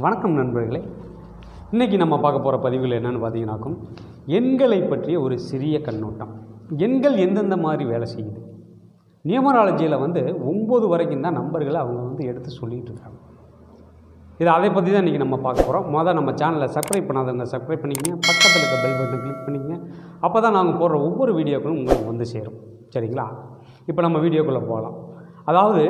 வணக்கம் நண்பர்களே. இன்றைக்கி நம்ம பார்க்க போகிற பதிவில் என்னென்னு பார்த்தீங்கன்னாக்கும் எண்களை பற்றிய ஒரு சிறிய கண்ணோட்டம். எண்கள் எந்தெந்த மாதிரி வேலை செய்யுது. நியூமராலஜியில் 9 வரைக்கும் தான் நம்பர்களை அவங்க எடுத்து சொல்லிகிட்டு இருக்காங்க. அதை பற்றி தான் இன்றைக்கி நம்ம பார்க்க போகிறோம். முதல் நம்ம சேனலை சப்ஸ்கிரைப் பண்ணாதவங்க சப்ஸ்கிரைப் பண்ணிக்கங்க, பக்கத்தில் இருக்க பெல் பட்டனை கிளிக் பண்ணிக்கங்க. அப்போ தான் நாங்கள் போடுற ஒவ்வொரு வீடியோக்களும் உங்களுக்கு சேரும். சரிங்களா? இப்போ நம்ம வீடியோக்குள்ளே போகலாம். அதாவது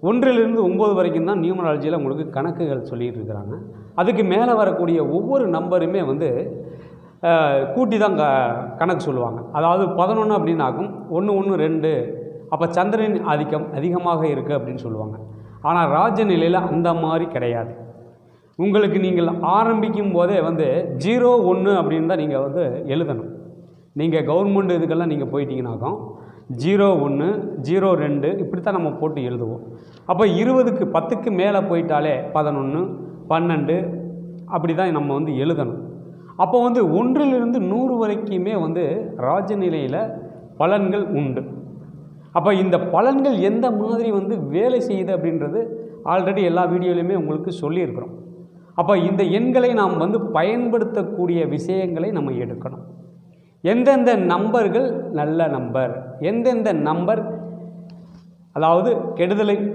1லிருந்து 9 வரைக்கும் தான் நியூமராலஜியில் உங்களுக்கு கணக்குகள் சொல்லிகிட்டு இருக்கிறாங்க. அதுக்கு மேலே வரக்கூடிய ஒவ்வொரு நம்பருமே கூட்டி தான் கணக்கு சொல்லுவாங்க. அதாவது 11 அப்படின்னாக்கும் 1 1 2, அப்போ சந்திரன் அதிகமாக இருக்குது அப்படின்னு சொல்லுவாங்க. ஆனால் ராஜநிலையில் அந்த மாதிரி கிடையாது. உங்களுக்கு நீங்கள் ஆரம்பிக்கும் போதே 0 1 அப்படின்னு தான் நீங்கள் எழுதணும். நீங்கள் கவர்மெண்ட் இதுக்கெல்லாம் நீங்கள் போயிட்டீங்கன்னாக்கும் 0 1 0 2 இப்படித்தான் நம்ம போட்டு எழுதுவோம். அப்போ 20க்கு 10க்கு மேலே போயிட்டாலே 11 12 அப்படி தான் நம்ம எழுதணும். அப்போ 1லிருந்து 100 வரைக்குமே ராஜநிலையில் பலன்கள் உண்டு. அப்போ இந்த பலன்கள் எந்த மாதிரி வேலை செய்யுது அப்படின்றது ஆல்ரெடி எல்லா வீடியோலையுமே உங்களுக்கு சொல்லியிருக்கிறோம். அப்போ இந்த எண்களை நாம் பயன்படுத்தக்கூடிய விஷயங்களை நம்ம எடுக்கணும். எந்தெந்த நம்பர்கள் நல்ல நம்பர், எந்தெந்த நம்பர் அதாவது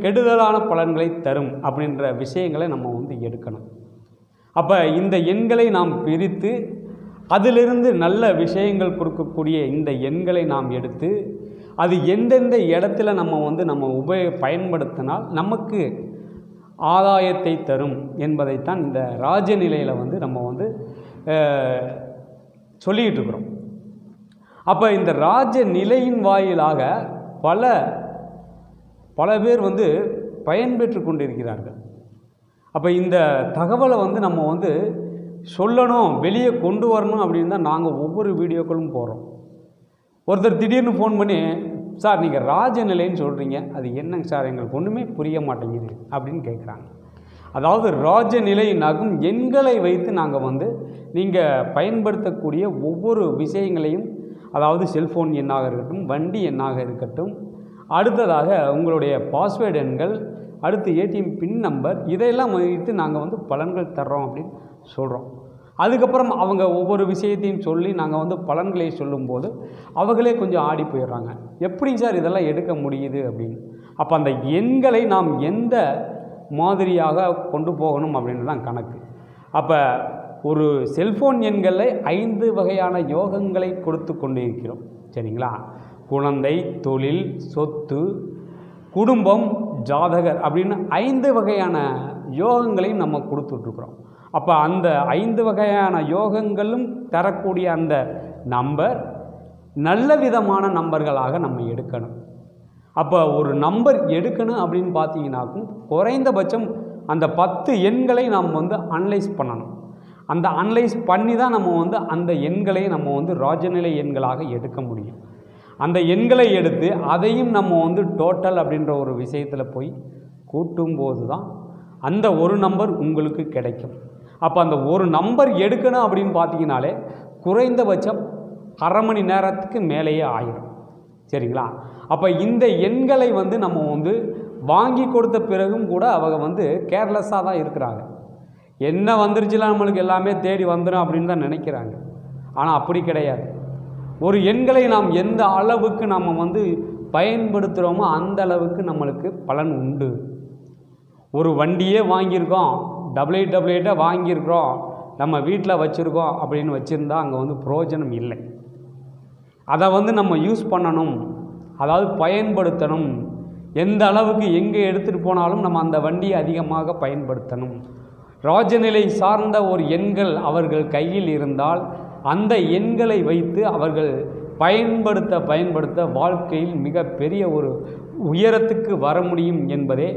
கெடுதலான பலன்களை தரும் அப்படின்ற விஷயங்களை நம்ம எடுக்கணும். அப்போ இந்த எண்களை நாம் பிரித்து அதிலிருந்து நல்ல விஷயங்கள் கொடுக்கக்கூடிய இந்த எண்களை நாம் எடுத்து அது எந்தெந்த இடத்துல நம்ம பயன்படுத்தினால் நமக்கு ஆதாயத்தை தரும் என்பதைத்தான் இந்த ராஜநிலையில் நம்ம சொல்லிக்கிட்டு இருக்கிறோம். அப்போ இந்த ராஜநிலையின் வாயிலாக பல பேர் பயன்பெற்று கொண்டிருக்கிறார்கள். அப்போ இந்த தகவலை நம்ம சொல்லணும், வெளியே கொண்டு வரணும் அப்படின்னு தான் நாங்கள் ஒவ்வொரு வீடியோக்களும் போகிறோம். ஒருத்தர் திடீர்னு ஃபோன் பண்ணி, சார் நீங்கள் ராஜநிலைன்னு சொல்கிறீங்க, அது என்னங்க சார், எங்களுக்கு ஒன்றுமே புரிய மாட்டேங்குது அப்படின்னு கேட்குறாங்க. அதாவது ராஜநிலையினாகும் எண்களை வைத்து நாங்கள் நீங்கள் பயன்படுத்தக்கூடிய ஒவ்வொரு விஷயங்களையும், அதாவது செல்ஃபோன் எண்ணாக இருக்கட்டும், வண்டி எண்ணாக இருக்கட்டும், அடுத்ததாக உங்களுடைய பாஸ்வேர்டு எண்கள், அடுத்து ஏடிஎம் பின் நம்பர், இதையெல்லாம் வைத்து நாங்கள் பலன்கள் தர்றோம் அப்படின்னு சொல்கிறோம். அதுக்கப்புறம் அவங்க ஒவ்வொரு விஷயத்தையும் சொல்லி நாங்கள் பலன்களை சொல்லும்போது அவங்களே கொஞ்சம் ஆடி போயிடுறாங்க. எப்படிங்க சார் இதெல்லாம் எடுக்க முடியுது அப்படின்னு. அப்போ அந்த எண்களை நாம் எந்த மாதிரியாக கொண்டு போகணும் அப்படின்னு தான் கணக்கு. அப்போ ஒரு செல்ஃபோன் எண்களை 5 வகையான யோகங்களை கொடுத்து கொண்டு இருக்கிறோம். சரிங்களா? குழந்தை, தொழில், சொத்து, குடும்பம், ஜாதகர் அப்படின்னு 5 வகையான யோகங்களையும் நம்ம கொடுத்துட்ருக்குறோம். அப்போ அந்த 5 வகையான யோகங்களும் தரக்கூடிய அந்த நம்பர் நல்ல விதமான நம்பர்களாக நம்ம எடுக்கணும். அப்போ ஒரு நம்பர் எடுக்கணும் அப்படின்னு பார்த்தீங்கன்னாக்கும் குறைந்தபட்சம் அந்த 10 எண்களை நாம் அனலைஸ் பண்ணணும். அந்த அனலைஸ் பண்ணி தான் நம்ம அந்த எண்களை நம்ம ராஜநிலை எண்களாக எடுக்க முடியும். அந்த எண்களை எடுத்து அதையும் நம்ம டோட்டல் அப்படின்ற ஒரு விஷயத்தில் போய் கூட்டும்போது தான் அந்த ஒரு நம்பர் உங்களுக்கு கிடைக்கும். அப்போ அந்த ஒரு நம்பர் எடுக்கணும் அப்படின்னு பார்த்தீங்கனாலே குறைந்தபட்சம் அரை மணி நேரத்துக்கு மேலேயே ஆயிடும். சரிங்களா? அப்போ இந்த எண்களை நம்ம வாங்கி கொடுத்த பிறகும் கூட அவங்க கேர்லெஸ்ஸாக தான் இருக்கிறாங்க. என்ன வந்துருச்சுலாம் நம்மளுக்கு எல்லாமே தேடி வந்துடும் அப்படின்னு தான் நினைக்கிறாங்க. ஆனால் அப்படி கிடையாது. ஒரு எண்களை நாம் எந்த அளவுக்கு நம்ம பயன்படுத்துகிறோமோ அந்த அளவுக்கு நம்மளுக்கு பலன் உண்டு. ஒரு வண்டியே வாங்கியிருக்கோம், டபுள்யூ வாங்கியிருக்கிறோம், நம்ம வீட்டில் வச்சுருக்கோம் அப்படின்னு வச்சுருந்தா அங்கே பிரயோஜனம் இல்லை. அதை நம்ம யூஸ் பண்ணணும், அதாவது பயன்படுத்தணும். எந்த அளவுக்கு எங்கே எடுத்துகிட்டு போனாலும் நம்ம அந்த வண்டியை அதிகமாக பயன்படுத்தணும். ராஜநிலை சார்ந்த ஒரு எண்கள் அவர்கள் கையில் இருந்தால் அந்த எண்களை வைத்து அவர்கள் பயன்படுத்த வாழ்க்கையில் மிகப்பெரிய ஒரு உயரத்துக்கு வர முடியும் என்பதே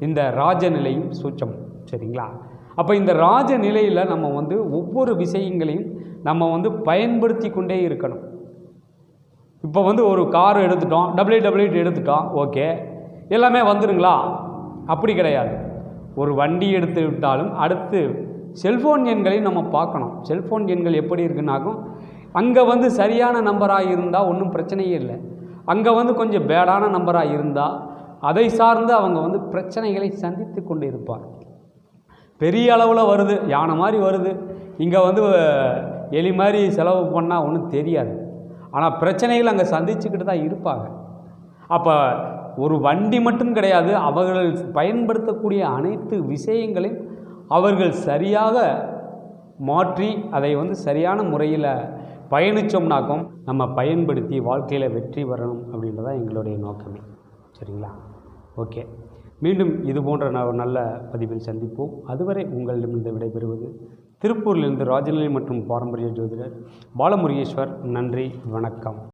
இந்த ராஜநிலையும் சூட்சம். சரிங்களா? அப்போ இந்த ராஜநிலையில் நம்ம ஒவ்வொரு விஷயங்களையும் நம்ம பயன்படுத்தி கொண்டே இருக்கணும். இப்போ ஒரு கார் எடுத்துட்டோம், டபுள்யூ எடுத்துட்டோம், ஓகே எல்லாமே வந்துடுங்களா? அப்படி கிடையாது. ஒரு வண்டி எடுத்து விட்டாலும் அடுத்து செல்ஃபோன் எண்களையும் நம்ம பார்க்கணும். செல்ஃபோன் எண்கள் எப்படி இருக்குன்னாக்கும் அங்கே சரியான நம்பராக இருந்தால் ஒன்றும் பிரச்சனையே இல்லை. அங்கே கொஞ்சம் பேடான நம்பராக இருந்தால் அதை சார்ந்து அவங்க பிரச்சனைகளை சந்தித்து கொண்டு இருப்பார். பெரிய அளவில் வருது, யானை மாதிரி வருது, இங்கே வந்து எலி மாதிரி செலவு பண்ணால் ஒன்றும் தெரியாது. ஆனால் பிரச்சனைகள் அங்கே சந்திச்சுக்கிட்டு தான் இருப்பாங்க. அப்போ ஒரு வண்டி மட்டும் கிடையாது, அவர்கள் பயன்படுத்தக்கூடிய அனைத்து விஷயங்களையும் அவர்கள் சரியாக மாற்றி அதை வந்து சரியான முறையில் பயணித்தோம்னாக்கும் நம்ம பயன்படுத்தி வாழ்க்கையில் வெற்றி வரணும் அப்படின்றதான் எங்களுடைய நோக்கமே. சரிங்களா? ஓகே, மீண்டும் இது போன்ற நல்ல பதிவில் சந்திப்போம். அதுவரை உங்களிடமிருந்து விடைபெறுவது திருப்பூரிலிருந்து ராஜநிலை மற்றும் பாரம்பரிய ஜோதிடர் பாலமுருகேஸ்வர். நன்றி, வணக்கம்.